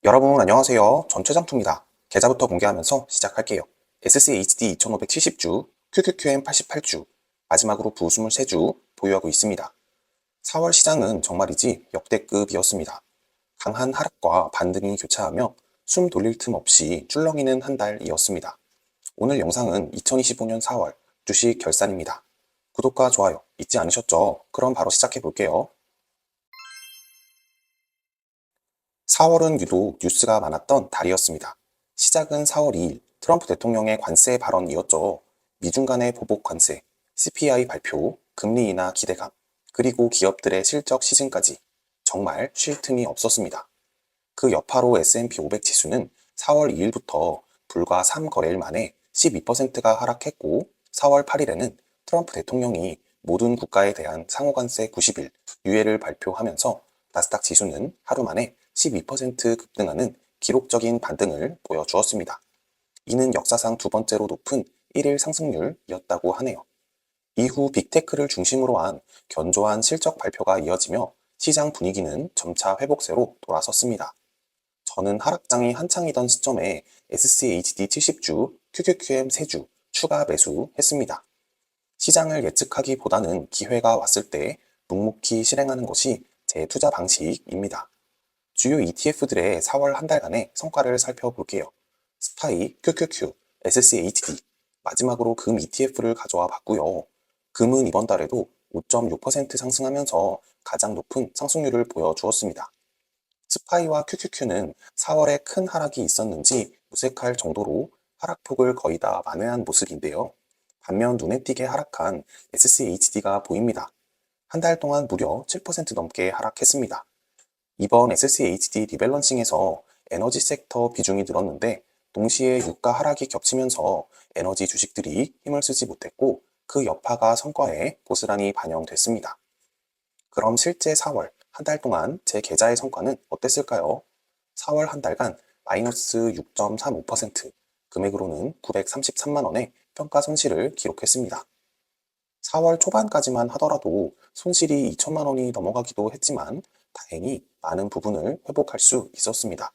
여러분 안녕하세요. 전최장투입니다. 계좌부터 공개하면서 시작할게요. SCHD 2570주, QQQM 88주, 마지막으로 부 23주 보유하고 있습니다. 4월 시장은 정말이지 역대급이었습니다. 강한 하락과 반등이 교차하며 숨 돌릴 틈 없이 출렁이는 한 달이었습니다. 오늘 영상은 2025년 4월 주식 결산입니다. 구독과 좋아요 잊지 않으셨죠? 그럼 바로 시작해 볼게요. 4월은 유독 뉴스가 많았던 달이었습니다. 시작은 4월 2일 트럼프 대통령의 관세 발언이었죠. 미중 간의 보복 관세, CPI 발표, 금리 인하 기대감, 그리고 기업들의 실적 시즌까지 정말 쉴 틈이 없었습니다. 그 여파로 S&P 500 지수는 4월 2일부터 불과 3거래일 만에 12%가 하락했고 4월 8일에는 트럼프 대통령이 모든 국가에 대한 상호관세 90일 유예를 발표하면서 나스닥 지수는 하루 만에 12% 급등하는 기록적인 반등을 보여주었습니다. 이는 역사상 두 번째로 높은 1일 상승률이었다고 하네요. 이후 빅테크를 중심으로 한 견조한 실적 발표가 이어지며 시장 분위기는 점차 회복세로 돌아섰습니다. 저는 하락장이 한창이던 시점에 SCHD 70주, QQQM 3주 추가 매수했습니다. 시장을 예측하기보다는 기회가 왔을 때 묵묵히 실행하는 것이 제 투자 방식입니다. 주요 ETF들의 4월 한 달간의 성과를 살펴볼게요. 스파이, QQQ, SCHD, 마지막으로 금 ETF를 가져와 봤고요. 금은 이번 달에도 5.6% 상승하면서 가장 높은 상승률을 보여주었습니다. 스파이와 QQQ는 4월에 큰 하락이 있었는지 무색할 정도로 하락폭을 거의 다 만회한 모습인데요. 반면 눈에 띄게 하락한 SCHD가 보입니다. 한 달 동안 무려 7% 넘게 하락했습니다. 이번 SCHD 리밸런싱에서 에너지 섹터 비중이 늘었는데 동시에 유가 하락이 겹치면서 에너지 주식들이 힘을 쓰지 못했고 그 여파가 성과에 고스란히 반영됐습니다. 그럼 실제 4월 한 달 동안 제 계좌의 성과는 어땠을까요? 4월 한 달간 마이너스 6.35%, 금액으로는 933만 원의 평가 손실을 기록했습니다. 4월 초반까지만 하더라도 손실이 2천만 원이 넘어가기도 했지만 다행히 많은 부분을 회복할 수 있었습니다.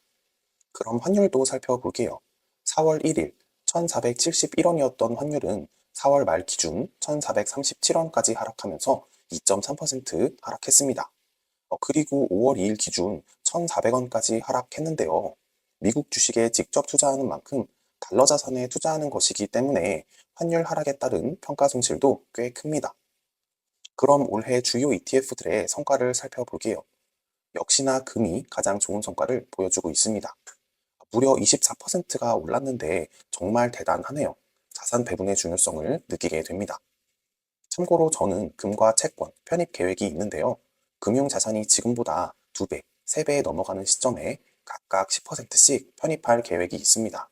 그럼 환율도 살펴볼게요. 4월 1일 1,471원이었던 환율은 4월 말 기준 1,437원까지 하락하면서 2.3% 하락했습니다. 그리고 5월 2일 기준 1,400원까지 하락했는데요. 미국 주식에 직접 투자하는 만큼 달러 자산에 투자하는 것이기 때문에 환율 하락에 따른 평가 손실도 꽤 큽니다. 그럼 올해 주요 ETF들의 성과를 살펴볼게요. 역시나 금이 가장 좋은 성과를 보여주고 있습니다. 무려 24%가 올랐는데 정말 대단하네요. 자산 배분의 중요성을 느끼게 됩니다. 참고로 저는 금과 채권 편입 계획이 있는데요. 금융자산이 지금보다 2배, 3배에 넘어가는 시점에 각각 10%씩 편입할 계획이 있습니다.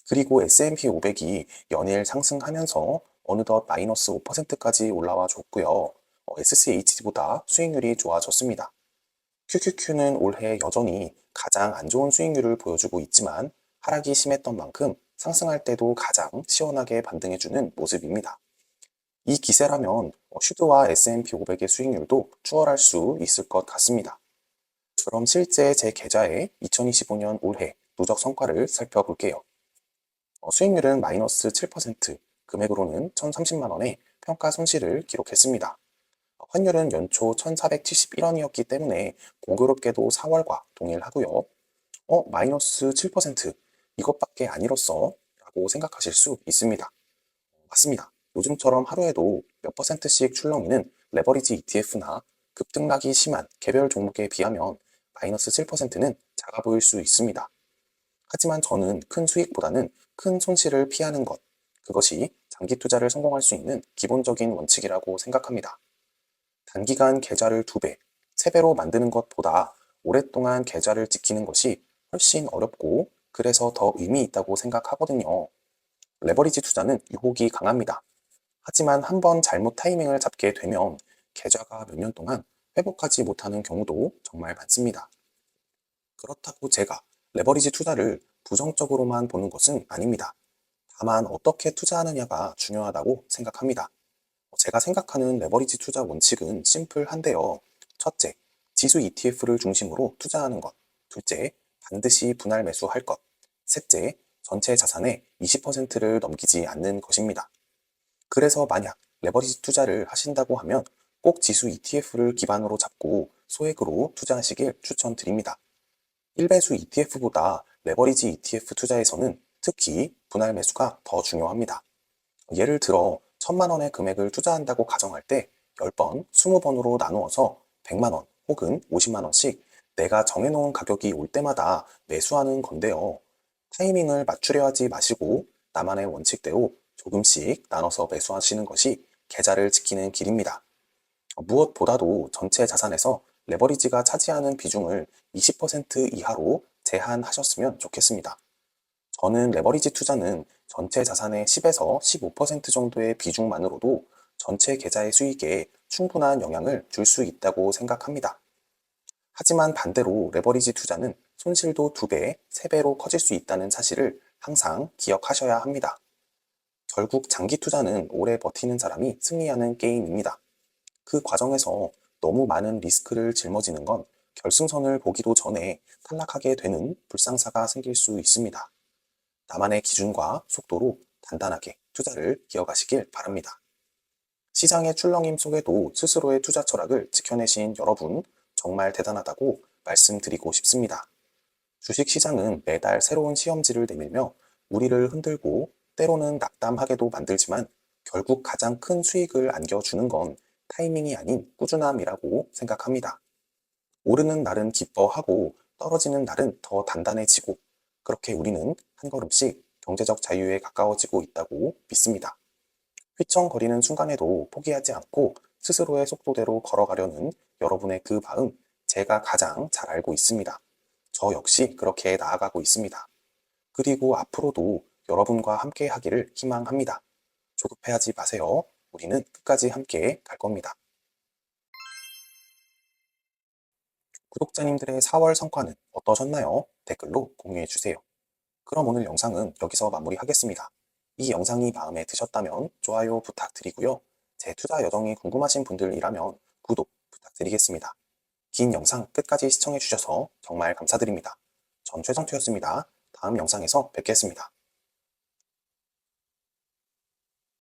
그리고 S&P 500이 연일 상승하면서 어느덧 마이너스 5%까지 올라와 줬고요. SCHD보다 수익률이 좋아졌습니다. QQQ는 올해 여전히 가장 안 좋은 수익률을 보여주고 있지만 하락이 심했던 만큼 상승할 때도 가장 시원하게 반등해주는 모습입니다. 이 기세라면 슈드와 S&P 500의 수익률도 추월할 수 있을 것 같습니다. 그럼 실제 제 계좌의 2025년 올해 누적 성과를 살펴볼게요. 수익률은 마이너스 7%, 금액으로는 1,030만 원의 평가 손실을 기록했습니다. 환율은 연초 1,471원이었기 때문에 공교롭게도 4월과 동일하고요. 마이너스 7%, 이것밖에 안 잃었어 라고 생각하실 수 있습니다. 맞습니다. 요즘처럼 하루에도 몇 %씩 출렁이는 레버리지 ETF나 급등락이 심한 개별 종목에 비하면 마이너스 7%는 작아 보일 수 있습니다. 하지만 저는 큰 수익보다는 큰 손실을 피하는 것, 그것이 장기 투자를 성공할 수 있는 기본적인 원칙이라고 생각합니다. 단기간 계좌를 2배, 3배로 만드는 것보다 오랫동안 계좌를 지키는 것이 훨씬 어렵고 그래서 더 의미 있다고 생각하거든요. 레버리지 투자는 유혹이 강합니다. 하지만 한번 잘못 타이밍을 잡게 되면 계좌가 몇 년 동안 회복하지 못하는 경우도 정말 많습니다. 그렇다고 제가 레버리지 투자를 부정적으로만 보는 것은 아닙니다. 다만 어떻게 투자하느냐가 중요하다고 생각합니다. 제가 생각하는 레버리지 투자 원칙은 심플한데요. 첫째, 지수 ETF를 중심으로 투자하는 것. 둘째, 반드시 분할 매수할 것. 셋째, 전체 자산의 20%를 넘기지 않는 것입니다. 그래서 만약 레버리지 투자를 하신다고 하면 꼭 지수 ETF를 기반으로 잡고 소액으로 투자하시길 추천드립니다. 일배수 ETF보다 레버리지 ETF 투자에서는 특히 분할 매수가 더 중요합니다. 예를 들어 1,000만 원의 금액을 투자한다고 가정할 때 10번, 20번으로 나누어서 100만 원 혹은 50만 원씩 내가 정해놓은 가격이 올 때마다 매수하는 건데요. 타이밍을 맞추려 하지 마시고 나만의 원칙대로 조금씩 나눠서 매수하시는 것이 계좌를 지키는 길입니다. 무엇보다도 전체 자산에서 레버리지가 차지하는 비중을 20% 이하로 제한하셨으면 좋겠습니다. 저는 레버리지 투자는 전체 자산의 10에서 15% 정도의 비중만으로도 전체 계좌의 수익에 충분한 영향을 줄 수 있다고 생각합니다. 하지만 반대로 레버리지 투자는 손실도 2배, 3배로 커질 수 있다는 사실을 항상 기억하셔야 합니다. 결국 장기 투자는 오래 버티는 사람이 승리하는 게임입니다. 그 과정에서 너무 많은 리스크를 짊어지는 건 결승선을 보기도 전에 탈락하게 되는 불상사가 생길 수 있습니다. 나만의 기준과 속도로 단단하게 투자를 이어가시길 바랍니다. 시장의 출렁임 속에도 스스로의 투자 철학을 지켜내신 여러분 정말 대단하다고 말씀드리고 싶습니다. 주식시장은 매달 새로운 시험지를 내밀며 우리를 흔들고 때로는 낙담하게도 만들지만 결국 가장 큰 수익을 안겨주는 건 타이밍이 아닌 꾸준함이라고 생각합니다. 오르는 날은 기뻐하고 떨어지는 날은 더 단단해지고 그렇게 우리는 한 걸음씩 경제적 자유에 가까워지고 있다고 믿습니다. 휘청거리는 순간에도 포기하지 않고 스스로의 속도대로 걸어가려는 여러분의 그 마음 제가 가장 잘 알고 있습니다. 저 역시 그렇게 나아가고 있습니다. 그리고 앞으로도 여러분과 함께 하기를 희망합니다. 조급해하지 마세요. 우리는 끝까지 함께 갈 겁니다. 구독자님들의 4월 성과는 어떠셨나요? 댓글로 공유해 주세요. 그럼 오늘 영상은 여기서 마무리하겠습니다. 이 영상이 마음에 드셨다면 좋아요 부탁드리고요. 제 투자 여정이 궁금하신 분들이라면 구독 부탁드리겠습니다. 긴 영상 끝까지 시청해 주셔서 정말 감사드립니다. 전 최성투였습니다. 다음 영상에서 뵙겠습니다.